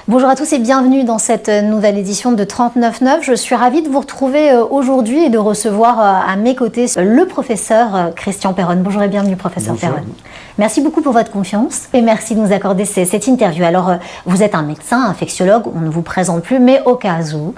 Bonjour à tous et bienvenue dans cette nouvelle édition de 39.9. Je suis ravie de vous retrouver aujourd'hui et de recevoir à mes côtés le professeur Christian Perronne. Bonjour et bienvenue professeur Perronne. Merci beaucoup pour votre confiance et merci de nous accorder cette interview. Alors vous êtes un médecin, infectiologue, on ne vous présente plus, mais au cas où,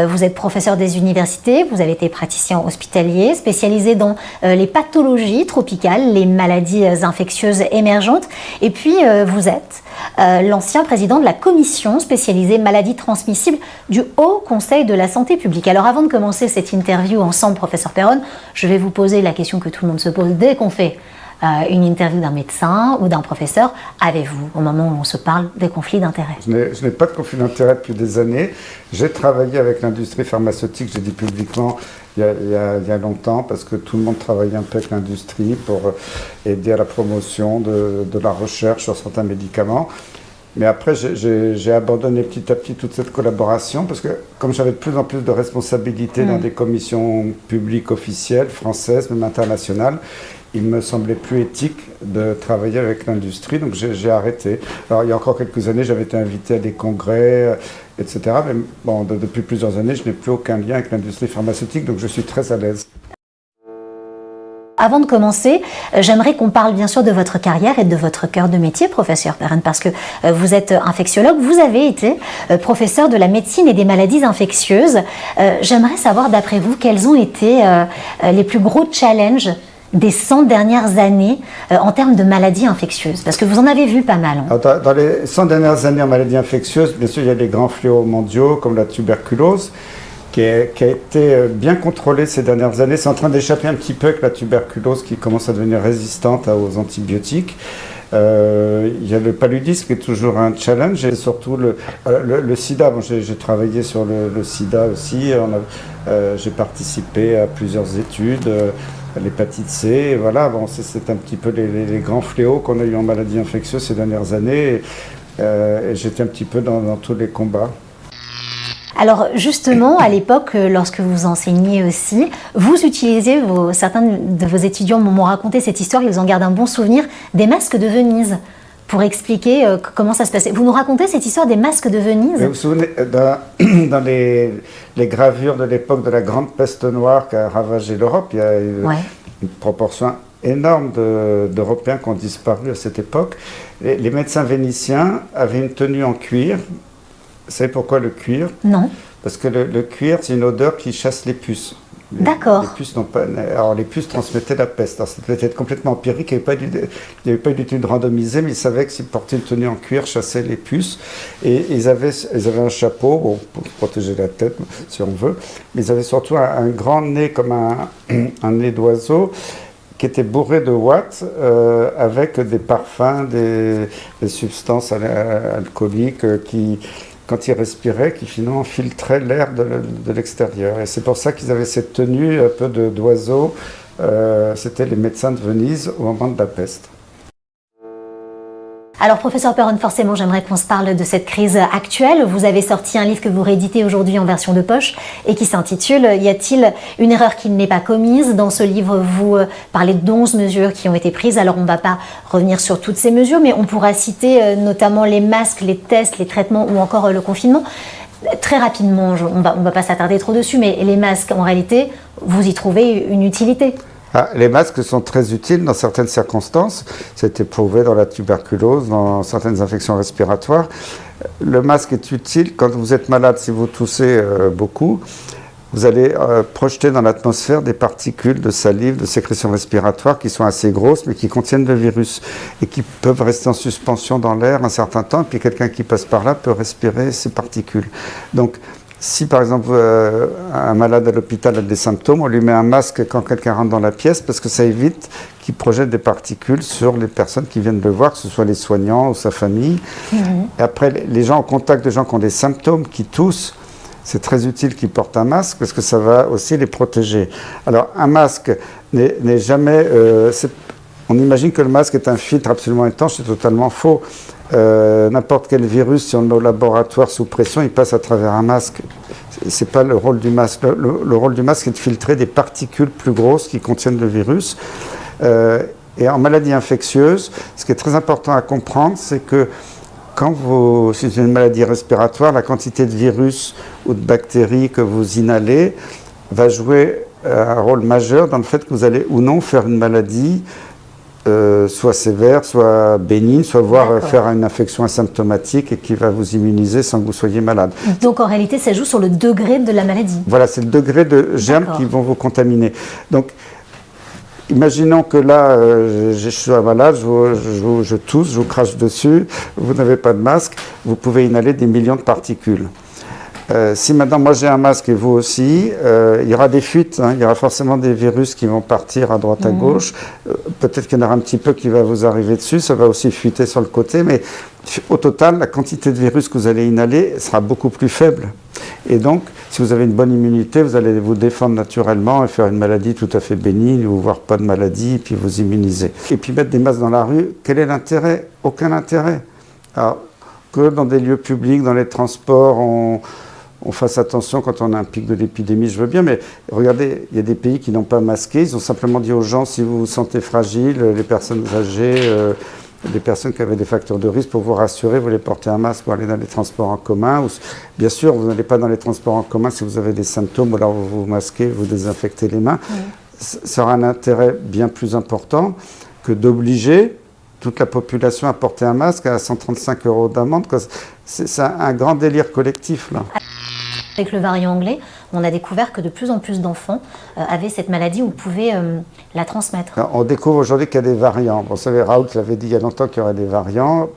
vous êtes professeur des universités, vous avez été praticien hospitalier, spécialisé dans les pathologies tropicales, les maladies infectieuses émergentes et puis vous êtes l'ancien président de la commission spécialisée maladies transmissibles du Haut Conseil de la Santé publique. Alors avant de commencer cette interview ensemble, professeur Perronne, je vais vous poser la question que tout le monde se pose dès qu'on fait une interview d'un médecin ou d'un professeur. Avez-vous, au moment où on se parle, des conflits d'intérêts? Je n'ai pas de conflit d'intérêts depuis des années. J'ai travaillé avec l'industrie pharmaceutique, j'ai dit publiquement, il y a longtemps, parce que tout le monde travaillait un peu avec l'industrie pour aider à la promotion de la recherche sur certains médicaments. Mais après, j'ai abandonné petit à petit toute cette collaboration, parce que comme j'avais de plus en plus de responsabilités dans des commissions publiques officielles, françaises, même internationales, il me semblait plus éthique de travailler avec l'industrie, donc j'ai arrêté. Alors il y a encore quelques années, j'avais été invité à des congrès, etc. Mais bon, depuis plusieurs années, je n'ai plus aucun lien avec l'industrie pharmaceutique, donc je suis très à l'aise. Avant de commencer, j'aimerais qu'on parle bien sûr de votre carrière et de votre cœur de métier, professeur Perronne, parce que vous êtes infectiologue, vous avez été professeur de la médecine et des maladies infectieuses. J'aimerais savoir, d'après vous, quels ont été les plus gros challenges des 100 dernières années en termes de maladies infectieuses? Parce que vous en avez vu pas mal. Hein. Alors, dans les 100 dernières années en maladies infectieuses, bien sûr, il y a les grands fléaux mondiaux comme la tuberculose, qui a été bien contrôlée ces dernières années. C'est en train d'échapper un petit peu avec la tuberculose qui commence à devenir résistante aux antibiotiques. Il y a le paludisme qui est toujours un challenge et surtout le sida. Bon, j'ai travaillé sur le sida aussi. J'ai participé à plusieurs études. L'hépatite C, voilà, bon, c'est un petit peu les grands fléaux qu'on a eu en maladies infectieuses ces dernières années et j'étais un petit peu dans tous les combats. Alors justement, à l'époque, lorsque vous enseigniez aussi, vous utilisez, certains de vos étudiants m'ont raconté cette histoire, ils en gardent un bon souvenir, des masques de Venise, pour expliquer comment ça se passait. Vous nous racontez cette histoire des masques de Venise? Vous vous souvenez, dans les gravures de l'époque de la grande peste noire qui a ravagé l'Europe, il y a une proportion énorme d'Européens qui ont disparu à cette époque. Les médecins vénitiens avaient une tenue en cuir. Vous savez pourquoi le cuir? Non. Parce que le cuir, c'est une odeur qui chasse les puces. D'accord. Alors les puces transmettaient la peste. Alors ça devait être complètement empirique, il n'y avait pas d'études randomisées, mais ils savaient que s'ils portaient une tenue en cuir, chassaient les puces. Et ils avaient un chapeau, bon, pour protéger la tête, si on veut, mais ils avaient surtout un grand nez, comme un nez d'oiseau, qui était bourré de ouate, avec des parfums, des substances alcooliques quand ils respiraient, qui finalement filtraient l'air de l'extérieur. Et c'est pour ça qu'ils avaient cette tenue un peu d'oiseau. C'était les médecins de Venise au moment de la peste. Alors, professeur Perronne, forcément, j'aimerais qu'on se parle de cette crise actuelle. Vous avez sorti un livre que vous rééditez aujourd'hui en version de poche et qui s'intitule « Y a-t-il une erreur qui n'est pas commise ?» Dans ce livre, vous parlez d'11 mesures qui ont été prises. Alors, on ne va pas revenir sur toutes ces mesures, mais on pourra citer notamment les masques, les tests, les traitements ou encore le confinement. Très rapidement, on va pas s'attarder trop dessus, mais les masques, en réalité, vous y trouvez une utilité. Les masques sont très utiles dans certaines circonstances. C'est prouvé dans la tuberculose, dans certaines infections respiratoires. Le masque est utile quand vous êtes malade, si vous toussez beaucoup. Vous allez projeter dans l'atmosphère des particules de salive, de sécrétion respiratoire qui sont assez grosses mais qui contiennent le virus et qui peuvent rester en suspension dans l'air un certain temps. Et puis quelqu'un qui passe par là peut respirer ces particules. Donc, si par exemple un malade à l'hôpital a des symptômes, on lui met un masque quand quelqu'un rentre dans la pièce parce que ça évite qu'il projette des particules sur les personnes qui viennent le voir, que ce soit les soignants ou sa famille. Et après, les gens en contact de gens qui ont des symptômes, qui toussent, c'est très utile qu'ils portent un masque parce que ça va aussi les protéger. Alors un masque n'est jamais... on imagine que le masque est un filtre absolument étanche, c'est totalement faux. N'importe quel virus, si on le met au laboratoire sous pression, il passe à travers un masque. Ce n'est pas le rôle du masque. Le rôle du masque est de filtrer des particules plus grosses qui contiennent le virus. Et en maladie infectieuse, ce qui est très important à comprendre, c'est que si c'est une maladie respiratoire, la quantité de virus ou de bactéries que vous inhalez va jouer un rôle majeur dans le fait que vous allez ou non faire une maladie soit sévère, soit bénigne, soit voire faire une infection asymptomatique et qui va vous immuniser sans que vous soyez malade. Donc en réalité, ça joue sur le degré de la maladie. Voilà, c'est le degré de germes qui vont vous contaminer. Donc, imaginons que là, je suis malade, je tousse, je vous crache dessus, vous n'avez pas de masque, vous pouvez inhaler des millions de particules. Si maintenant moi j'ai un masque et vous aussi, il y aura des fuites, il y aura forcément des virus qui vont partir à droite à gauche, peut-être qu'il y en aura un petit peu qui va vous arriver dessus, ça va aussi fuiter sur le côté, mais au total, la quantité de virus que vous allez inhaler sera beaucoup plus faible. Et donc, si vous avez une bonne immunité, vous allez vous défendre naturellement et faire une maladie tout à fait bénigne ou voire pas de maladie, et puis vous immuniser. Et puis mettre des masques dans la rue, quel est l'intérêt? Aucun intérêt. Alors, que dans des lieux publics, dans les transports, on fasse attention quand on a un pic de l'épidémie, je veux bien, mais regardez, il y a des pays qui n'ont pas masqué, ils ont simplement dit aux gens, si vous vous sentez fragile, les personnes âgées, les personnes qui avaient des facteurs de risque, pour vous rassurer, vous les portez un masque pour aller dans les transports en commun. Bien sûr, vous n'allez pas dans les transports en commun si vous avez des symptômes, ou alors vous vous masquez, vous désinfectez les mains. Ça aura un intérêt bien plus important que d'obliger toute la population à porter un masque à 135 € d'amende. C'est un grand délire collectif, là. Avec le variant anglais, on a découvert que de plus en plus d'enfants avaient cette maladie ou pouvaient la transmettre. Alors, on découvre aujourd'hui qu'il y a des variants. Vous savez, Raoult l'avait dit il y a longtemps qu'il y aurait des variants.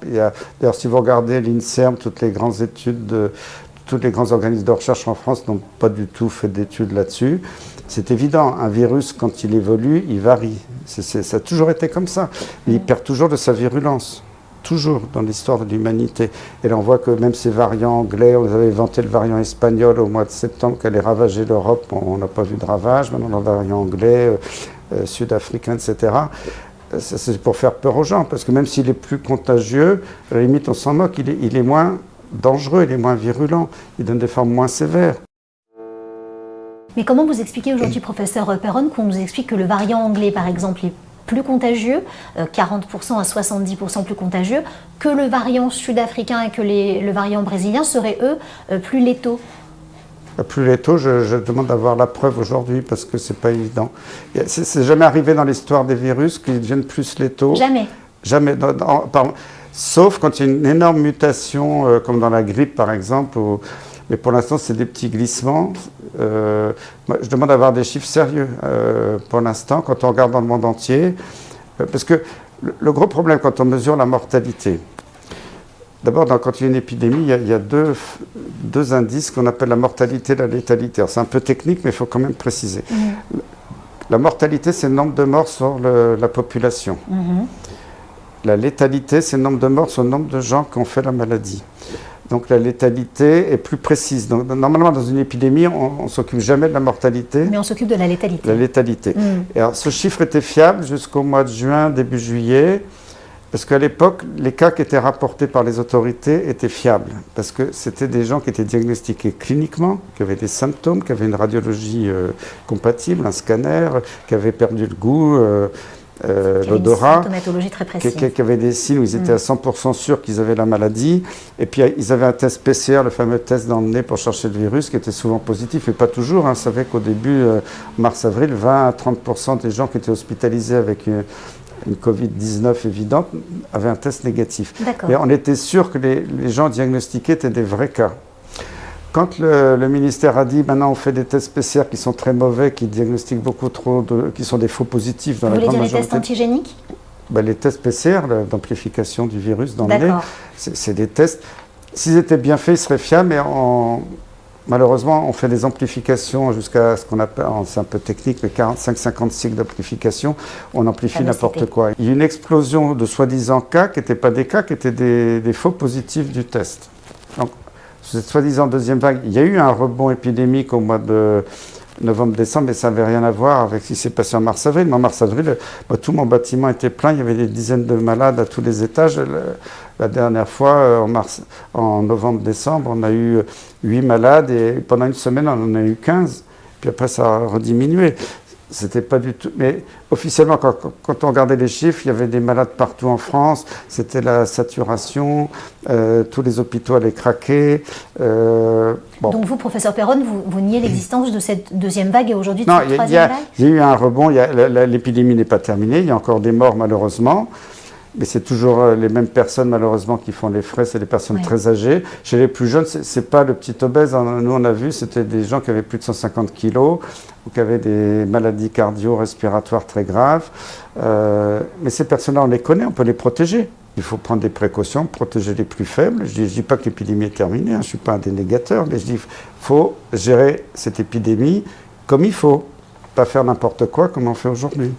D'ailleurs, si vous regardez l'INSERM, toutes les grandes études, tous les grands organismes de recherche en France n'ont pas du tout fait d'études là-dessus. C'est évident, un virus, quand il évolue, il varie. Ça a toujours été comme ça. Mais il perd toujours de sa virulence. Toujours dans l'histoire de l'humanité. Et là, on voit que même ces variants anglais, on avait inventé le variant espagnol au mois de septembre qui allait ravager l'Europe. On n'a pas vu de ravage. Maintenant, le variant anglais, sud-africain, etc. C'est pour faire peur aux gens. Parce que même s'il est plus contagieux, à la limite, on s'en moque. Il est moins dangereux, il est moins virulent. Il donne des formes moins sévères. Mais comment vous expliquez aujourd'hui, professeur Perron, qu'on nous explique que le variant anglais, par exemple, est plus contagieux, 40% à 70% plus contagieux, que le variant sud-africain et que le variant brésilien seraient, eux, plus létaux? Plus létaux, je demande d'avoir la preuve aujourd'hui parce que c'est pas évident. C'est jamais arrivé dans l'histoire des virus qu'ils deviennent plus létaux. Jamais. Jamais. Sauf quand il y a une énorme mutation, comme dans la grippe par exemple, mais pour l'instant c'est des petits glissements. Moi, je demande d'avoir des chiffres sérieux pour l'instant, quand on regarde dans le monde entier. Parce que le gros problème quand on mesure la mortalité, d'abord quand il y a une épidémie, il y a deux indices qu'on appelle la mortalité et la létalité. C'est un peu technique, mais il faut quand même préciser. La mortalité, c'est le nombre de morts sur la population. La létalité, c'est le nombre de morts sur le nombre de gens qui ont fait la maladie. Donc la létalité est plus précise. Donc, normalement, dans une épidémie, on ne s'occupe jamais de la mortalité. Mais on s'occupe de la létalité. La létalité. Et alors, ce chiffre était fiable jusqu'au mois de juin, début juillet, parce qu'à l'époque, les cas qui étaient rapportés par les autorités étaient fiables. Parce que c'était des gens qui étaient diagnostiqués cliniquement, qui avaient des symptômes, qui avaient une radiologie compatible, un scanner, qui avaient perdu le goût, l'odorat, qui avaient des signes où ils étaient à 100% sûrs qu'ils avaient la maladie, et puis ils avaient un test PCR, le fameux test dans le nez pour chercher le virus, qui était souvent positif, mais pas toujours. On savait qu'au début, mars-avril, 20 à 30% des gens qui étaient hospitalisés avec une Covid-19 évidente avaient un test négatif. Et on était sûr que les gens diagnostiqués étaient des vrais cas. Quand le ministère a dit maintenant on fait des tests PCR qui sont très mauvais, qui diagnostiquent beaucoup trop, qui sont des faux positifs dans la grande majorité. Vous voulez dire les tests antigéniques? Les tests PCR, d'amplification du virus dans le nez, c'est des tests. S'ils étaient bien faits, ils seraient fiables, mais malheureusement, on fait des amplifications jusqu'à ce qu'on appelle, c'est un peu technique, mais 45-50 cycles d'amplification, on amplifie n'importe quoi. Il y a une explosion de soi-disant cas qui n'étaient pas des cas, qui étaient des faux positifs du test. Donc, cette soi-disant deuxième vague, il y a eu un rebond épidémique au mois de novembre-décembre, mais ça n'avait rien à voir avec ce qui s'est passé en mars-avril. En mars-avril, tout mon bâtiment était plein, il y avait des dizaines de malades à tous les étages. La dernière fois, en novembre-décembre, on a eu 8 malades et pendant une semaine, on en a eu 15. Puis après, ça a rediminué. C'était pas du tout. Mais officiellement, quand on regardait les chiffres, il y avait des malades partout en France. C'était la saturation. Tous les hôpitaux allaient craquer. Bon. Donc vous, professeur Perron, vous niez l'existence de cette deuxième vague et aujourd'hui de cette troisième vague ? Il y a eu un rebond. L'épidémie n'est pas terminée. Il y a encore des morts, malheureusement. Mais c'est toujours les mêmes personnes, malheureusement, qui font les frais. C'est les personnes très âgées. Chez les plus jeunes, c'est pas le petit obèse. Nous, on a vu, c'était des gens qui avaient plus de 150 kilos ou qui avaient des maladies cardio-respiratoires très graves. Mais ces personnes-là, on les connaît, on peut les protéger. Il faut prendre des précautions, protéger les plus faibles. Je ne dis pas que l'épidémie est terminée, je ne suis pas un dénégateur, mais je dis qu'il faut gérer cette épidémie comme il faut. Pas faire n'importe quoi comme on fait aujourd'hui.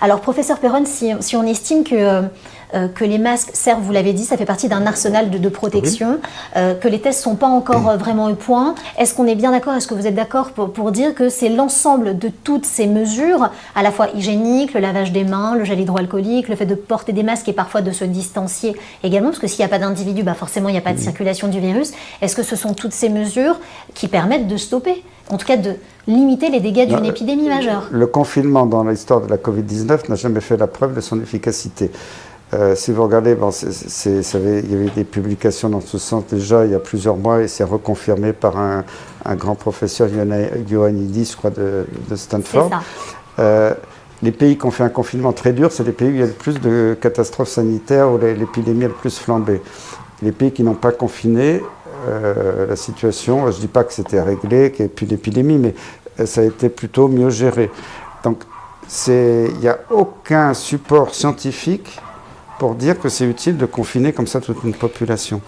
Alors, professeur Perron, si on estime que les masques servent, vous l'avez dit, ça fait partie d'un arsenal de protection, que les tests ne sont pas encore vraiment au point, est-ce qu'on est bien d'accord, est-ce que vous êtes d'accord pour dire que c'est l'ensemble de toutes ces mesures, à la fois hygiéniques, le lavage des mains, le gel hydroalcoolique, le fait de porter des masques et parfois de se distancier également, parce que s'il n'y a pas d'individu, forcément il n'y a pas de circulation du virus, est-ce que ce sont toutes ces mesures qui permettent de stopper, en tout cas de limiter les dégâts d'une épidémie majeure? Le confinement dans l'histoire de la Covid-19 n'a jamais fait la preuve de son efficacité. Si vous regardez, il y avait des publications dans ce sens déjà il y a plusieurs mois et c'est reconfirmé par un grand professeur, Ioannidis, je crois, de Stanford. C'est ça. Les pays qui ont fait un confinement très dur, c'est les pays où il y a le plus de catastrophes sanitaires, où l'épidémie a le plus flambé. Les pays qui n'ont pas confiné, la situation, je ne dis pas que c'était réglé, qu'il n'y ait plus d'épidémie, mais ça a été plutôt mieux géré. Donc, il n'y a aucun support scientifique pour dire que c'est utile de confiner comme ça toute une population.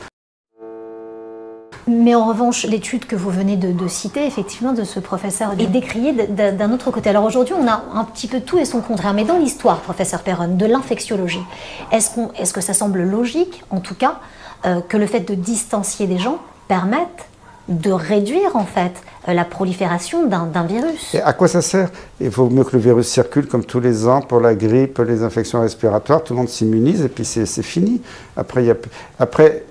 Mais en revanche, l'étude que vous venez de citer, effectivement, de ce professeur, est décriée d'un autre côté. Alors aujourd'hui, on a un petit peu tout et son contraire. Mais dans l'histoire, professeur Perron, de l'infectiologie, est-ce que ça semble logique, en tout cas, que le fait de distancier des gens permette de réduire, en fait, la prolifération d'un virus? Et à quoi ça sert? Il vaut mieux que le virus circule comme tous les ans pour la grippe, les infections respiratoires. Tout le monde s'immunise et puis c'est fini. Après,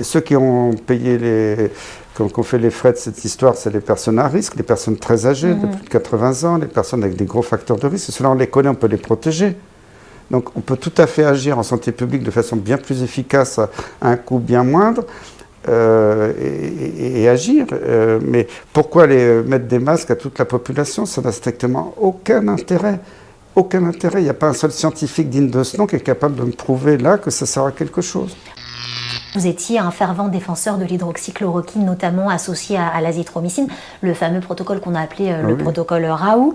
ceux qui ont payé qui ont fait les frais de cette histoire, c'est les personnes à risque, les personnes très âgées, de plus de 80 ans, les personnes avec des gros facteurs de risque. Ceux-là, on les connaît, on peut les protéger. Donc, on peut tout à fait agir en santé publique de façon bien plus efficace, à un coût bien moindre, et agir. Mais pourquoi mettre des masques à toute la population? Ça n'a strictement aucun intérêt. Aucun intérêt. Il n'y a pas un seul scientifique digne de ce nom qui est capable de me prouver là que ça sert à quelque chose. Vous étiez un fervent défenseur de l'hydroxychloroquine, notamment associé à l'azithromycine, le fameux protocole qu'on a appelé le protocole Raoult.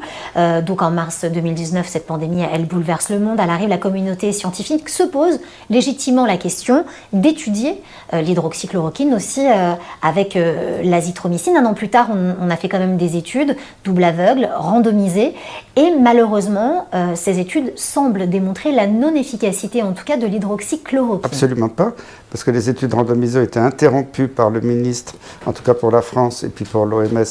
Donc en mars 2019, cette pandémie, elle bouleverse le monde. À l'arrivée, la communauté scientifique se pose légitimement la question d'étudier l'hydroxychloroquine aussi avec l'azithromycine. Un an plus tard, on a fait quand même des études double aveugle, randomisées. Et malheureusement, ces études semblent démontrer la non-efficacité, en tout cas, de l'hydroxychloroquine. Absolument pas, parce que les études randomisées ont été interrompues par le ministre, en tout cas pour la France et puis pour l'OMS,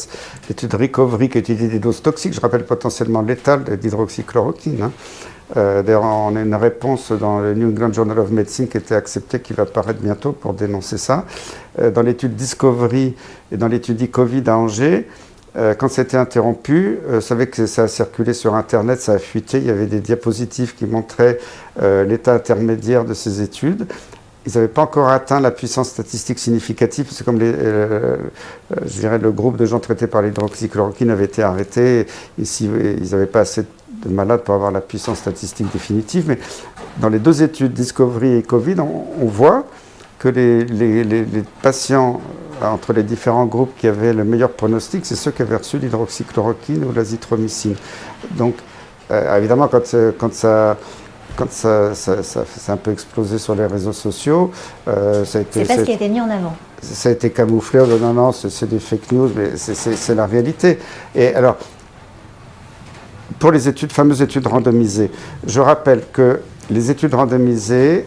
l'étude Recovery qui étudie des doses toxiques, je rappelle potentiellement létales d'hydroxychloroquine. D'ailleurs, on a une réponse dans le New England Journal of Medicine qui a été acceptée, qui va paraître bientôt pour dénoncer ça. Dans l'étude Discovery et dans l'étude e-Covid à Angers, quand ça a été interrompu, vous savez que ça a circulé sur Internet, ça a fuité, il y avait des diapositives qui montraient l'état intermédiaire de ces études. Ils n'avaient pas encore atteint la puissance statistique significative, c'est comme je dirais, le groupe de gens traités par l'hydroxychloroquine avait été arrêté, ils n'avaient pas assez de malades pour avoir la puissance statistique définitive, mais dans les deux études, Discovery et Covid, on voit que les patients entre les différents groupes qui avaient le meilleur pronostic, c'est ceux qui avaient reçu l'hydroxychloroquine ou l'azithromycine. Donc, évidemment, quand ça a un peu explosé sur les réseaux sociaux, c'est pas ce qui a été mis en avant. Ça a été camouflé, non, c'est des fake news, mais c'est la réalité. Et alors, pour les fameuses études randomisées, je rappelle que les études randomisées,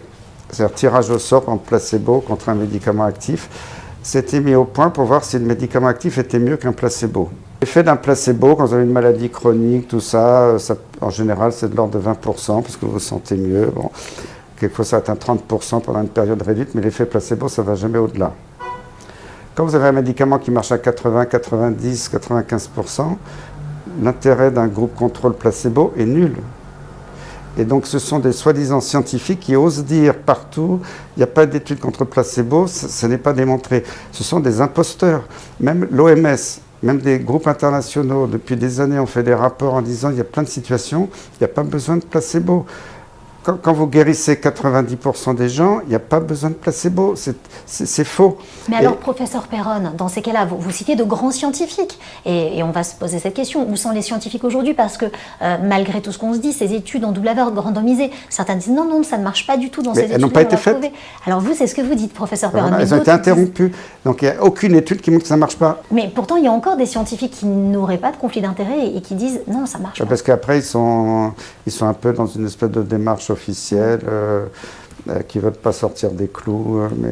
c'est-à-dire tirage au sort en placebo contre un médicament actif, c'était mis au point pour voir si le médicament actif était mieux qu'un placebo. L'effet d'un placebo, quand vous avez une maladie chronique, tout ça en général, c'est de l'ordre de 20%, parce que vous vous sentez mieux. Bon. Quelquefois, ça atteint 30% pendant une période réduite, mais l'effet placebo, ça ne va jamais au-delà. Quand vous avez un médicament qui marche à 80, 90, 95%, l'intérêt d'un groupe contrôle placebo est nul. Et donc, ce sont des soi-disant scientifiques qui osent dire partout, il n'y a pas d'études contre placebo, ce n'est pas démontré. Ce sont des imposteurs. Même l'OMS, même des groupes internationaux, depuis des années, ont fait des rapports en disant il y a plein de situations, il n'y a pas besoin de placebo. Quand vous guérissez 90% des gens, il n'y a pas besoin de placebo, c'est faux. Mais alors, professeur Perron, dans ces cas-là, vous citez de grands scientifiques, et on va se poser cette question, où sont les scientifiques aujourd'hui? Parce que malgré tout ce qu'on se dit, ces études en double aveugle randomisées, certains disent non, ça ne marche pas du tout dans ces études. Elles n'ont pas été faites. Alors vous, c'est ce que vous dites, professeur Perron. Elles ont été interrompues, donc il n'y a aucune étude qui montre que ça ne marche pas. Mais pourtant, il y a encore des scientifiques qui n'auraient pas de conflit d'intérêt et qui disent non, ça ne marche pas. Parce qu'après, ils sont un peu dans une espèce de démarche officielle, qui ne veulent pas sortir des clous, mais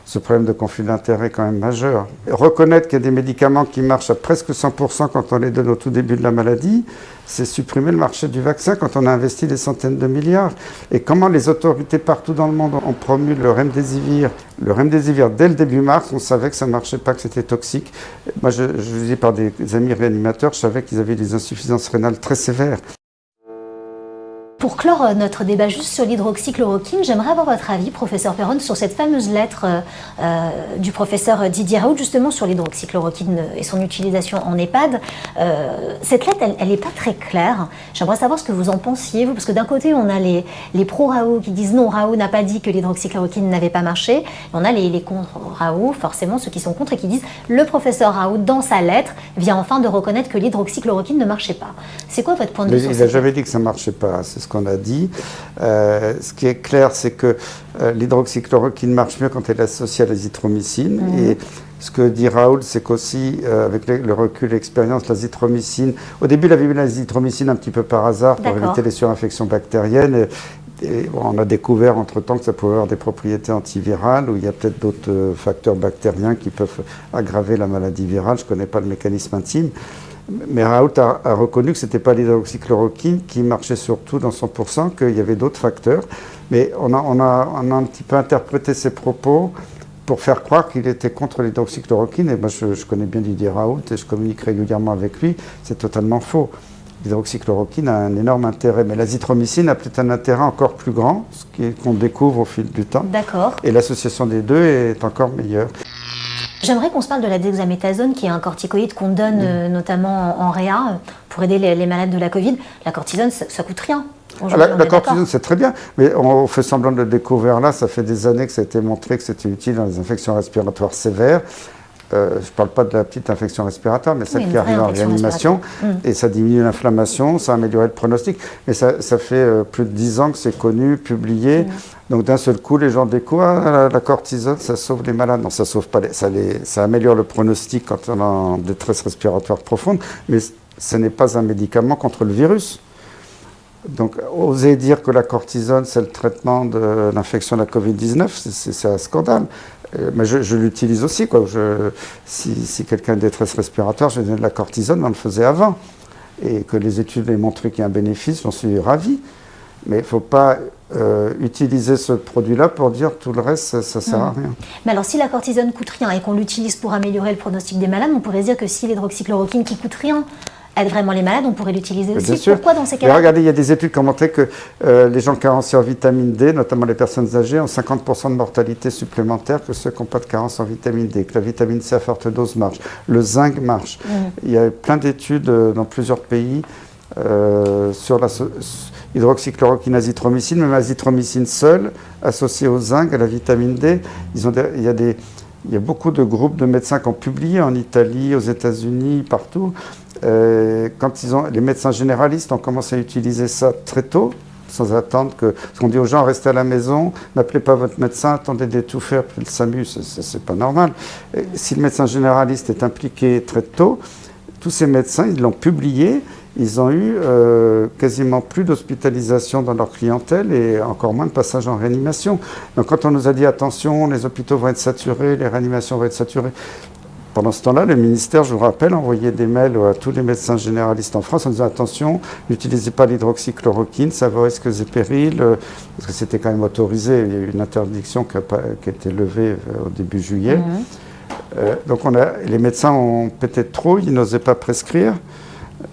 ce problème de conflit d'intérêt est quand même majeur. Reconnaître qu'il y a des médicaments qui marchent à presque 100% quand on les donne au tout début de la maladie, c'est supprimer le marché du vaccin quand on a investi des centaines de milliards. Et comment les autorités partout dans le monde ont promu le Remdesivir? Le Remdesivir, dès le début mars, on savait que ça ne marchait pas, que c'était toxique. Moi, je le dis par des amis réanimateurs, je savais qu'ils avaient des insuffisances rénales très sévères. Pour clore notre débat juste sur l'hydroxychloroquine, j'aimerais avoir votre avis, professeur Perron, sur cette fameuse lettre du professeur Didier Raoult, justement sur l'hydroxychloroquine et son utilisation en EHPAD. Cette lettre, elle n'est pas très claire. J'aimerais savoir ce que vous en pensiez, vous, parce que d'un côté, on a les pro-Raoult qui disent non, Raoult n'a pas dit que l'hydroxychloroquine n'avait pas marché. Et on a les contre-Raoult, forcément ceux qui sont contre et qui disent le professeur Raoult, dans sa lettre, vient enfin de reconnaître que l'hydroxychloroquine ne marchait pas. C'est quoi votre point de vue sur ça? Il n'a jamais dit que ça ne marchait pas, c'est ce qu'on a dit. Ce qui est clair, c'est que l'hydroxychloroquine marche mieux quand elle est associée à l'azithromycine. Et ce que dit Raoult, c'est qu'aussi, avec le recul et l'expérience, l'azithromycine, au début, il avait mis l'azithromycine un petit peu par hasard pour éviter les surinfections bactériennes. Et bon, on a découvert entre-temps que ça pouvait avoir des propriétés antivirales, ou il y a peut-être d'autres facteurs bactériens qui peuvent aggraver la maladie virale. Je ne connais pas le mécanisme intime. Mais Raoult a reconnu que ce n'était pas l'hydroxychloroquine qui marchait surtout dans 100%, qu'il y avait d'autres facteurs. Mais on a un petit peu interprété ses propos pour faire croire qu'il était contre l'hydroxychloroquine. Et moi, je connais bien Didier Raoult et je communique régulièrement avec lui. C'est totalement faux. L'hydroxychloroquine a un énorme intérêt, mais l'azithromycine a peut-être un intérêt encore plus grand, ce qu'on découvre au fil du temps. D'accord. Et l'association des deux est encore meilleure. J'aimerais qu'on se parle de la dexaméthasone, qui est un corticoïde qu'on donne notamment en réa pour aider les malades de la Covid. La cortisone, ça coûte rien. La cortisone, c'est très bien, mais on fait semblant de le découvrir là. Ça fait des années que ça a été montré que c'était utile dans les infections respiratoires sévères. Je ne parle pas de la petite infection respiratoire, mais celle qui arrive en réanimation. Et ça diminue l'inflammation, ça améliore le pronostic. Mais ça fait plus de 10 ans que c'est connu, publié. Donc d'un seul coup, les gens découvrent la cortisone, ça sauve les malades. Non, ça sauve pas ça améliore le pronostic quand on est en détresse respiratoire profonde, mais ce n'est pas un médicament contre le virus. Donc, oser dire que la cortisone, c'est le traitement de l'infection de la Covid-19, c'est un scandale. Mais je l'utilise aussi, quoi. Si quelqu'un a une détresse respiratoire, je donne de la cortisone, on le faisait avant. Et que les études aient montré qu'il y a un bénéfice, j'en suis ravi. Mais il ne faut pas utiliser ce produit-là pour dire tout le reste, ça ne sert à rien. Mais alors, si la cortisone coûte rien et qu'on l'utilise pour améliorer le pronostic des malades, on pourrait dire que si l'hydroxychloroquine qui coûte rien aide vraiment les malades, on pourrait l'utiliser aussi. Pourquoi dans ces cas-là? Regardez, il y a des études qui ont montré que les gens carencés en vitamine D, notamment les personnes âgées, ont 50% de mortalité supplémentaire que ceux qui n'ont pas de carence en vitamine D, que la vitamine C à forte dose marche, le zinc marche. Il y a plein d'études dans plusieurs pays sur l'hydroxychloroquine, azithromycine, même azithromycine seule, associée au zinc, à la vitamine D. Il y a beaucoup de groupes de médecins qui ont publié en Italie, aux États-Unis, partout. Les médecins généralistes ont commencé à utiliser ça très tôt, sans attendre parce qu'on dit aux gens, restez à la maison, n'appelez pas votre médecin, attendez d'étouffer après le SAMU, c'est pas normal. Et si le médecin généraliste est impliqué très tôt, tous ces médecins, ils l'ont publié, ils ont eu quasiment plus d'hospitalisation dans leur clientèle et encore moins de passage en réanimation. Donc quand on nous a dit attention, les hôpitaux vont être saturés, les réanimations vont être saturées, Pendant ce temps-là, le ministère, je vous rappelle, envoyait des mails à tous les médecins généralistes en France en disant attention, n'utilisez pas l'hydroxychloroquine, ça va risques et périls, parce que c'était quand même autorisé. Il y a eu une interdiction qui a été levée au début juillet. Donc les médecins ont peut-être trop, ils n'osaient pas prescrire.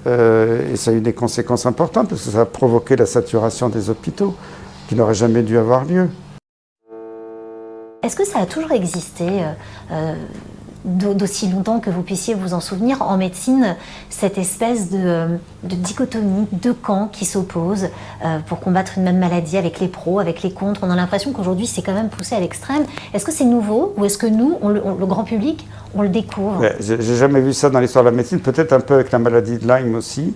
Et ça a eu des conséquences importantes parce que ça a provoqué la saturation des hôpitaux qui n'aurait jamais dû avoir lieu. Est-ce que ça a toujours existé d'aussi longtemps que vous puissiez vous en souvenir en médecine, cette espèce de dichotomie, deux camps qui s'opposent pour combattre une même maladie avec les pros, avec les contre? On a l'impression qu'aujourd'hui c'est quand même poussé à l'extrême. Est-ce que c'est nouveau ou est-ce que nous, le grand public, on le découvre? J'ai jamais vu ça dans l'histoire de la médecine, peut-être un peu avec la maladie de Lyme aussi,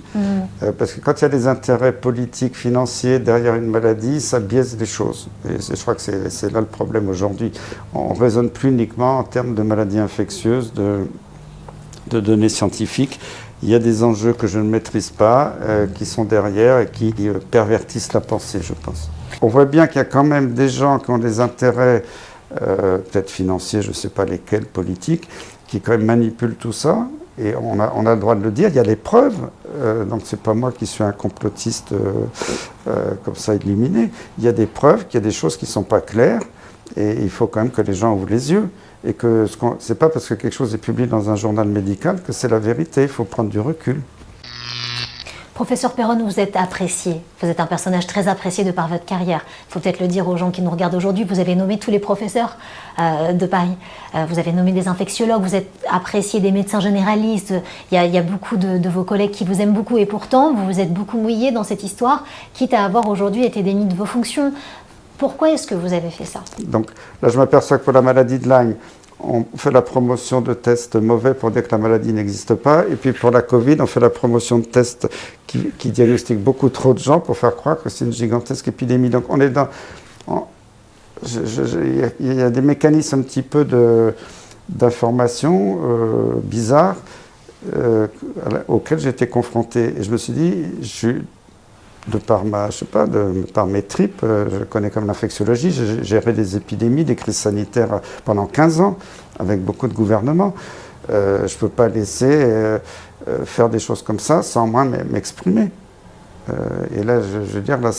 parce que quand il y a des intérêts politiques, financiers derrière une maladie, ça biaise les choses. Et je crois que c'est là le problème aujourd'hui. On ne raisonne plus uniquement en termes de maladies infectieuses, de données scientifiques. Il y a des enjeux que je ne maîtrise pas, qui sont derrière et qui pervertissent la pensée, je pense. On voit bien qu'il y a quand même des gens qui ont des intérêts peut-être financiers, je ne sais pas lesquels, politiques, qui quand même manipulent tout ça, et on a le droit de le dire, il y a les preuves, donc c'est pas moi qui suis un complotiste comme ça illuminé, il y a des preuves qu'il y a des choses qui ne sont pas claires, et il faut quand même que les gens ouvrent les yeux, et que c'est pas parce que quelque chose est publié dans un journal médical que c'est la vérité, il faut prendre du recul. Professeur Perron, vous êtes apprécié, vous êtes un personnage très apprécié de par votre carrière. Il faut peut-être le dire aux gens qui nous regardent aujourd'hui, vous avez nommé tous les professeurs de Paris, vous avez nommé des infectiologues, vous êtes apprécié des médecins généralistes, il y a beaucoup de vos collègues qui vous aiment beaucoup et pourtant vous vous êtes beaucoup mouillé dans cette histoire, quitte à avoir aujourd'hui été démis de vos fonctions. Pourquoi est-ce que vous avez fait ça? Donc là je m'aperçois que pour la maladie de Lyme, on fait la promotion de tests mauvais pour dire que la maladie n'existe pas. Et puis pour la Covid, on fait la promotion de tests qui diagnostiquent beaucoup trop de gens pour faire croire que c'est une gigantesque épidémie. Donc on est dans... Il y a des mécanismes un petit peu d'information bizarres auxquels j'ai été confronté. Et je me suis dit, de par mes tripes, je connais comme l'infectiologie, j'ai géré des épidémies, des crises sanitaires pendant 15 ans, avec beaucoup de gouvernements. Je ne peux pas laisser faire des choses comme ça sans moi m'exprimer. Et là, je veux dire, là,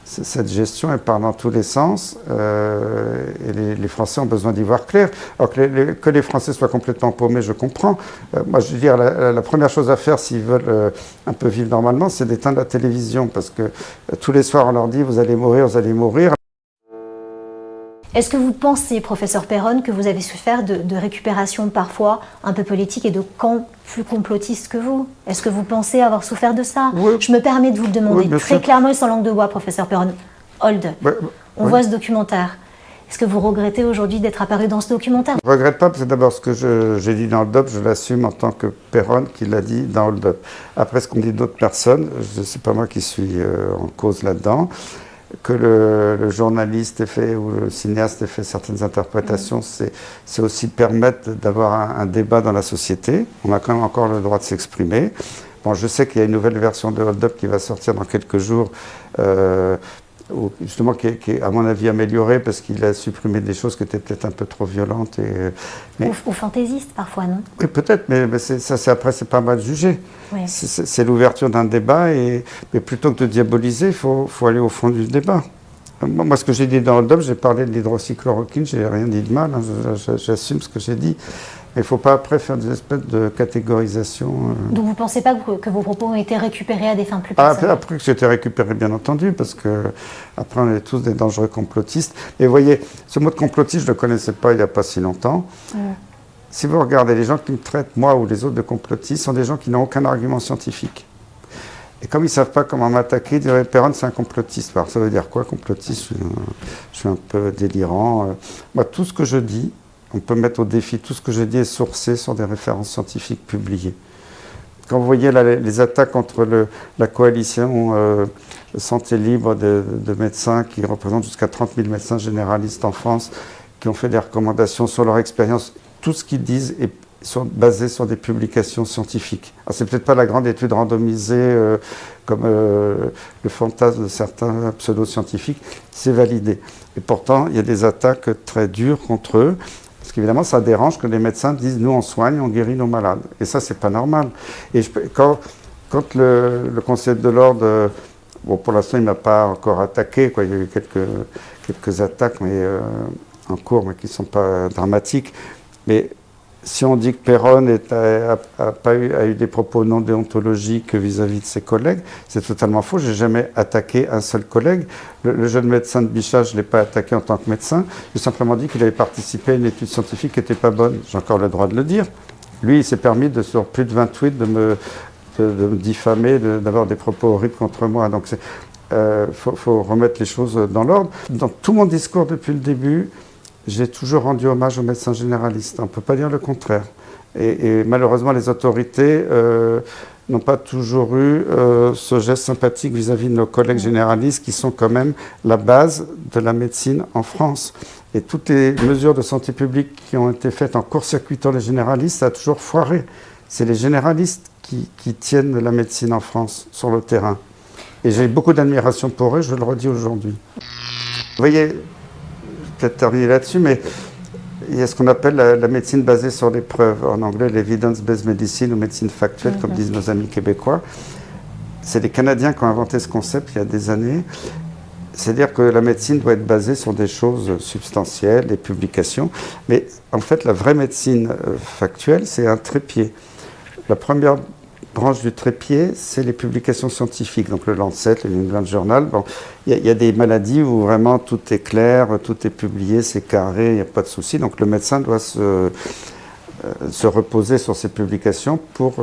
cette gestion, elle part dans tous les sens, et les Français ont besoin d'y voir clair. Alors que les Français soient complètement paumés, je comprends. Moi, je veux dire, la première chose à faire, s'ils veulent un peu vivre normalement, c'est d'éteindre la télévision, parce que tous les soirs, on leur dit « vous allez mourir, vous allez mourir ». Est-ce que vous pensez, professeur Perron, que vous avez souffert de récupération parfois un peu politique et de camps plus complotistes que vous? Est-ce que vous pensez avoir souffert de ça? Oui. Je me permets de vous le demander très clairement et sans langue de bois, professeur Perron. Hold, on voit ce documentaire. Est-ce que vous regrettez aujourd'hui d'être apparu dans ce documentaire? Je ne regrette pas, parce que d'abord, ce que j'ai dit dans Hold Up, je l'assume en tant que Perron qui l'a dit dans Hold Up. Après, ce qu'ont dit d'autres personnes, ce n'est pas moi qui suis en cause là-dedans. Que le journaliste ait fait ou le cinéaste ait fait certaines interprétations, c'est aussi permettre d'avoir un débat dans la société. On a quand même encore le droit de s'exprimer. Bon, je sais qu'il y a une nouvelle version de Hold Up qui va sortir dans quelques jours, justement qui est à mon avis améliorée parce qu'il a supprimé des choses qui étaient peut-être un peu trop violentes. Ou fantaisistes parfois, non? Oui, peut-être, mais après, c'est pas mal jugé. Oui. C'est l'ouverture d'un débat, mais plutôt que de diaboliser, il faut aller au fond du débat. Moi, ce que j'ai dit dans Hold Up, j'ai parlé de l'hydroxychloroquine, j'ai rien dit de mal, hein, j'assume ce que j'ai dit. Il ne faut pas après faire des espèces de catégorisation. Donc vous ne pensez pas que vos propos ont été récupérés à des fins plus personnelles? Après que c'était récupéré, bien entendu, parce que après on est tous des dangereux complotistes. Et vous voyez, ce mot de complotiste, je ne le connaissais pas il n'y a pas si longtemps. Si vous regardez, les gens qui me traitent, moi ou les autres, de complotistes, sont des gens qui n'ont aucun argument scientifique. Et comme ils ne savent pas comment m'attaquer, ils diraient Perron, c'est un complotiste. Alors ça veut dire quoi, complotiste? Je suis un peu délirant. Moi, tout ce que je dis, on peut mettre au défi, tout ce que je dis est sourcé sur des références scientifiques publiées. Quand vous voyez les attaques contre la coalition Santé Libre de médecins qui représente jusqu'à 30 000 médecins généralistes en France, qui ont fait des recommandations sur leur expérience, tout ce qu'ils disent est basé sur des publications scientifiques. Alors c'est peut-être pas la grande étude randomisée comme le fantasme de certains pseudo-scientifiques, c'est validé. Et pourtant, il y a des attaques très dures contre eux. Parce qu'évidemment, ça dérange que les médecins disent « nous, on soigne, on guérit nos malades ». Et ça, c'est pas normal. Et quand le Conseil de l'Ordre, bon, pour l'instant, il ne m'a pas encore attaqué, quoi. Il y a eu quelques attaques en cours, mais qui ne sont pas dramatiques. Mais si on dit que Perron a eu des propos non déontologiques vis-à-vis de ses collègues, c'est totalement faux. Je n'ai jamais attaqué un seul collègue. Le jeune médecin de Bichat, je ne l'ai pas attaqué en tant que médecin. J'ai simplement dit qu'il avait participé à une étude scientifique qui n'était pas bonne. J'ai encore le droit de le dire. Lui, il s'est permis, sur plus de 20 tweets, de me diffamer, d'avoir des propos horribles contre moi. Donc, faut remettre les choses dans l'ordre. Dans tout mon discours depuis le début, j'ai toujours rendu hommage aux médecins généralistes. On ne peut pas dire le contraire. Et malheureusement, les autorités n'ont pas toujours eu ce geste sympathique vis-à-vis de nos collègues généralistes qui sont quand même la base de la médecine en France. Et toutes les mesures de santé publique qui ont été faites en court-circuitant les généralistes, ça a toujours foiré. C'est les généralistes qui tiennent la médecine en France sur le terrain. Et j'ai beaucoup d'admiration pour eux, je le redis aujourd'hui. Vous voyez, peut-être terminer là-dessus, mais il y a ce qu'on appelle la médecine basée sur les preuves. En anglais, l'evidence-based medicine ou médecine factuelle, comme disent nos amis québécois. C'est les Canadiens qui ont inventé ce concept il y a des années. C'est-à-dire que la médecine doit être basée sur des choses substantielles, des publications. Mais en fait, la vraie médecine factuelle, c'est un trépied. La première branche du trépied, c'est les publications scientifiques, donc le Lancet, le New England Journal. Bon, il y a des maladies où vraiment tout est clair, tout est publié, c'est carré, il n'y a pas de souci. Donc le médecin doit se reposer sur ces publications pour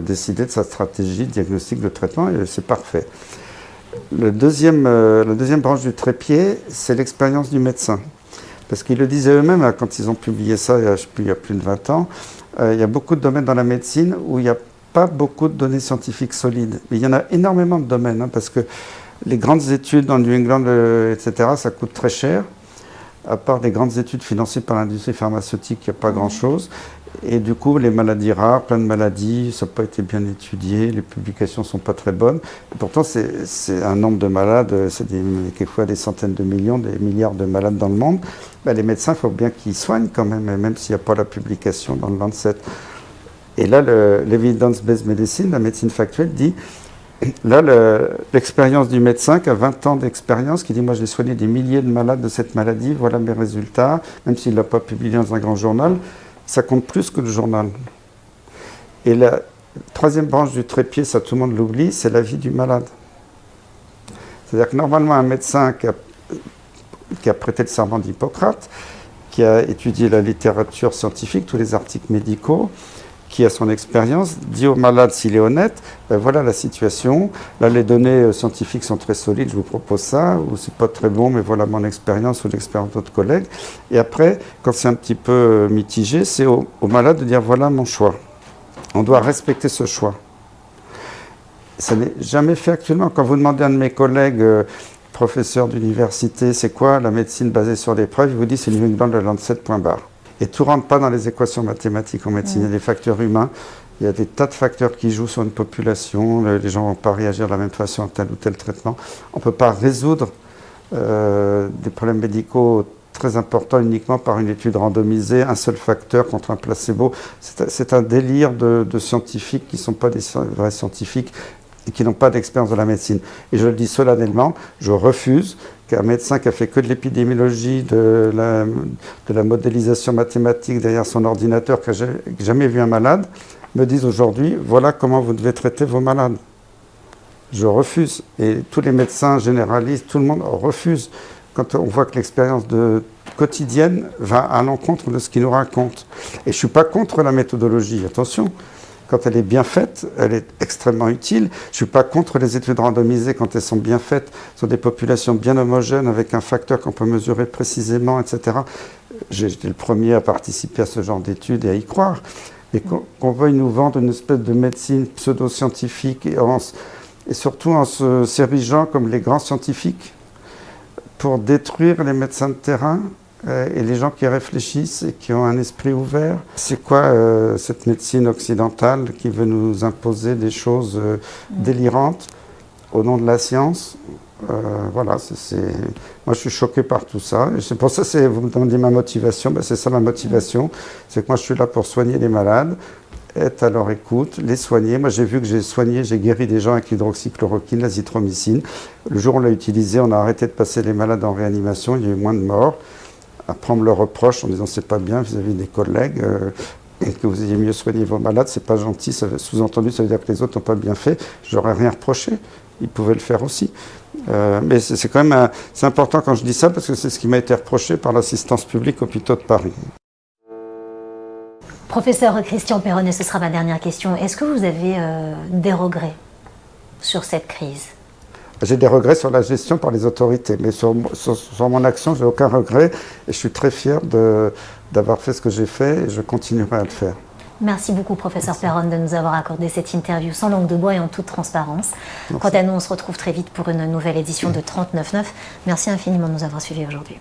décider de sa stratégie de diagnostic de traitement, et c'est parfait. La deuxième branche du trépied, c'est l'expérience du médecin. Parce qu'ils le disaient eux-mêmes, hein, quand ils ont publié ça il y a plus de 20 ans, il y a beaucoup de domaines dans la médecine où il n'y a pas beaucoup de données scientifiques solides. Mais il y en a énormément de domaines, hein, parce que les grandes études dans New England, etc., ça coûte très cher. À part des grandes études financées par l'industrie pharmaceutique, il n'y a pas grand-chose. Et du coup, les maladies rares, plein de maladies, ça n'a pas été bien étudié, les publications ne sont pas très bonnes. Et pourtant, c'est un nombre de malades, c'est quelquefois des centaines de millions, des milliards de malades dans le monde. Ben, les médecins, il faut bien qu'ils soignent quand même s'il n'y a pas la publication dans le Lancet. Et là, l'evidence-based medicine, la médecine factuelle, dit, là, l'expérience du médecin qui a 20 ans d'expérience, qui dit, moi j'ai soigné des milliers de malades de cette maladie, voilà mes résultats, même s'il ne l'a pas publié dans un grand journal, ça compte plus que le journal. Et la troisième branche du trépied, ça tout le monde l'oublie, c'est la vie du malade. C'est-à-dire que normalement, un médecin qui a prêté le serment d'Hippocrate, qui a étudié la littérature scientifique, tous les articles médicaux, qui a son expérience, dit au malade s'il est honnête, ben voilà la situation, là les données scientifiques sont très solides, je vous propose ça, ou c'est pas très bon, mais voilà mon expérience ou l'expérience d'autres collègues. Et après, quand c'est un petit peu mitigé, c'est au malade de dire voilà mon choix. On doit respecter ce choix. Ça n'est jamais fait actuellement. Quand vous demandez à un de mes collègues, professeurs d'université, c'est quoi la médecine basée sur les preuves, il vous dit c'est New England, le Lancet, point barre. Et tout ne rentre pas dans les équations mathématiques en médecine. Il y a des facteurs humains, il y a des tas de facteurs qui jouent sur une population. Les gens ne vont pas réagir de la même façon à tel ou tel traitement. On ne peut pas résoudre des problèmes médicaux très importants uniquement par une étude randomisée, un seul facteur contre un placebo. C'est un délire de scientifiques qui ne sont pas des vrais scientifiques et qui n'ont pas d'expérience de la médecine. Et je le dis solennellement, je refuse qu'un médecin qui a fait que de l'épidémiologie, de la modélisation mathématique derrière son ordinateur, qui n'a jamais vu un malade, me dise aujourd'hui, voilà comment vous devez traiter vos malades. Je refuse. Et tous les médecins généralistes, tout le monde refuse. Quand on voit que l'expérience quotidienne va à l'encontre de ce qu'il nous raconte. Et je ne suis pas contre la méthodologie, attention. Quand elle est bien faite, elle est extrêmement utile. Je ne suis pas contre les études randomisées quand elles sont bien faites sur des populations bien homogènes avec un facteur qu'on peut mesurer précisément, etc. J'étais le premier à participer à ce genre d'études et à y croire. Mais qu'on veuille nous vendre une espèce de médecine pseudo-scientifique et surtout en se s'érigeant comme les grands scientifiques pour détruire les médecins de terrain, et les gens qui réfléchissent et qui ont un esprit ouvert. C'est quoi cette médecine occidentale qui veut nous imposer des choses délirantes au nom de la science, Voilà, moi je suis choqué par tout ça. Et c'est pour ça, vous me demandez ma motivation, c'est ça ma motivation, c'est que moi je suis là pour soigner les malades, être à leur écoute, les soigner. Moi j'ai vu que j'ai guéri des gens avec l'hydroxychloroquine, l'azithromycine. Le jour où on l'a utilisé, on a arrêté de passer les malades en réanimation, il y a eu moins de morts. Après on me le reproche en disant c'est pas bien vis-à-vis des collègues. Que vous ayez mieux soigné vos malades, c'est pas gentil, sous-entendu, ça veut dire que les autres n'ont pas bien fait. Je n'aurais rien reproché, ils pouvaient le faire aussi. Mais c'est quand même c'est important quand je dis ça, parce que c'est ce qui m'a été reproché par l'assistance publique Hôpitaux de Paris. Professeur Christian Perron, et ce sera ma dernière question, est-ce que vous avez des regrets sur cette crise ? J'ai des regrets sur la gestion par les autorités, mais sur mon action, je n'ai aucun regret et je suis très fier d'avoir fait ce que j'ai fait et je continuerai à le faire. Merci beaucoup, professeur Perron, de nous avoir accordé cette interview sans langue de bois et en toute transparence. Merci. Quant à nous, on se retrouve très vite pour une nouvelle édition de 39.9. Merci infiniment de nous avoir suivis aujourd'hui.